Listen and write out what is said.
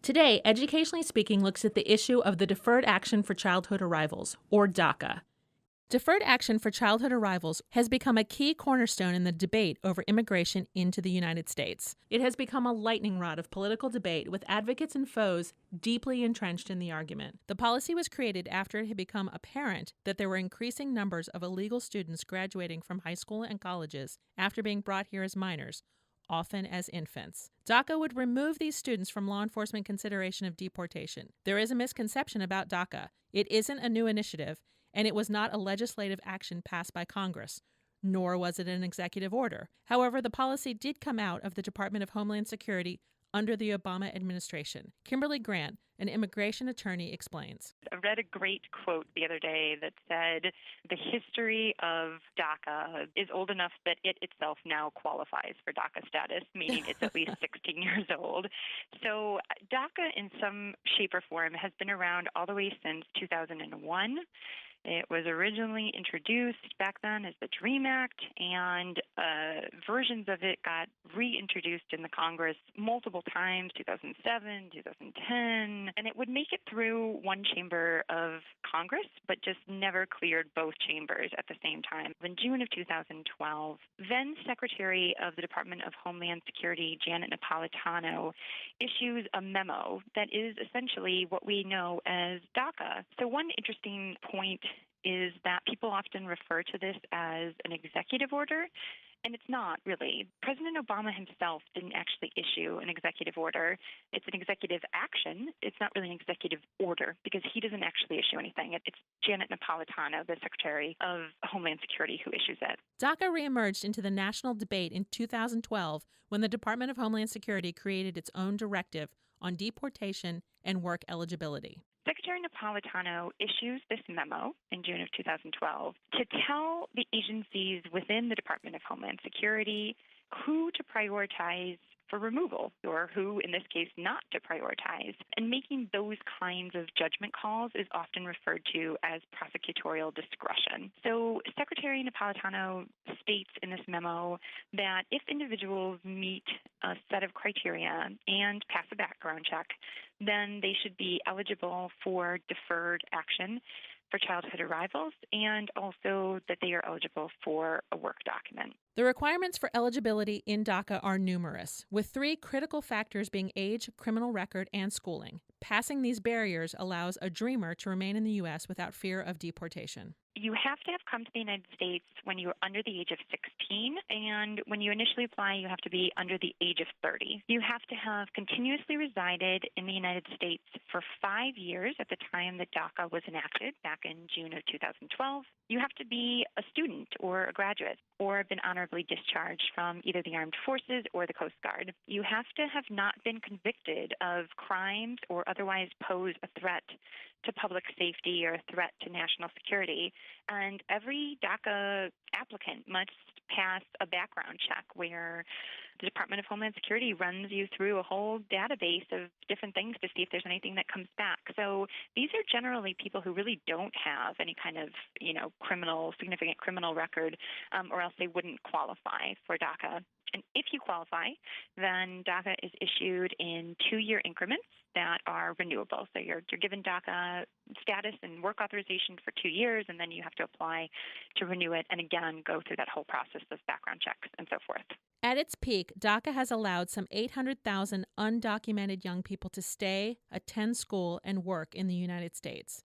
Today, Educationally Speaking looks at the issue of the Deferred Action for Childhood Arrivals, or DACA. Deferred Action for Childhood Arrivals has become a key cornerstone in the debate over immigration into the United States. It has become a lightning rod of political debate, with advocates and foes deeply entrenched in the argument. The policy was created after it had become apparent that there were increasing numbers of illegal students graduating from high school and colleges after being brought here as minors, often as infants. DACA would remove these students from law enforcement consideration of deportation. There is a misconception about DACA. It isn't a new initiative, and it was not a legislative action passed by Congress, nor was it an executive order. However, the policy did come out of the Department of Homeland Security under the Obama administration. Kimberly, an immigration attorney, explains. I read a great quote the other day that said, the history of DACA is old enough that it itself now qualifies for DACA status, meaning it's at least 16 years old. So DACA in some shape or form has been around all the way since 2001. It was originally introduced back then as the DREAM Act, and versions of it got reintroduced in the Congress multiple times, 2007, 2010, and it would make it through one chamber of Congress, but just never cleared both chambers at the same time. In June of 2012, then Secretary of the Department of Homeland Security, Janet Napolitano, issues a memo that is essentially what we know as DACA. So one interesting point is that people often refer to this as an executive order, and it's not really. President Obama himself didn't actually issue an executive order. It's an executive action. It's not really an executive order because he doesn't actually issue anything. It's Janet Napolitano, the Secretary of Homeland Security, who issues it. DACA reemerged into the national debate in 2012 when the Department of Homeland Security created its own directive on deportation and work eligibility. Secretary Napolitano issues this memo in June of 2012 to tell the agencies within the Department of Homeland Security who to prioritize for removal, or who, in this case, not to prioritize. And making those kinds of judgment calls is often referred to as prosecutorial discretion. So Secretary Napolitano states in this memo that if individuals meet a set of criteria and pass a background check, then they should be eligible for deferred action for childhood arrivals, and also that they are eligible for a work document. The requirements for eligibility in DACA are numerous, with three critical factors being age, criminal record, and schooling. Passing these barriers allows a dreamer to remain in the U.S. without fear of deportation. You have to have come to the United States when you are under the age of 16, and when you initially apply, you have to be under the age of 30. You have to have continuously resided in the United States for 5 years at the time that DACA was enacted, back in June of 2012. You have to be a student or a graduate or been honorably discharged from either the armed forces or the Coast Guard. You have to have not been convicted of crimes or otherwise pose a threat to public safety or a threat to national security. And every DACA applicant must pass a background check where the Department of Homeland Security runs you through a whole database of different things to see if there's anything that comes back. So these are generally people who really don't have any kind of, significant criminal record, or else they wouldn't qualify for DACA. And if you qualify, then DACA is issued in 2-year increments that are renewable. So you're given DACA status and work authorization for 2 years, and then you have to apply to renew it and again go through that whole process of background checks and so forth. At its peak, DACA has allowed some 800,000 undocumented young people to stay, attend school, and work in the United States.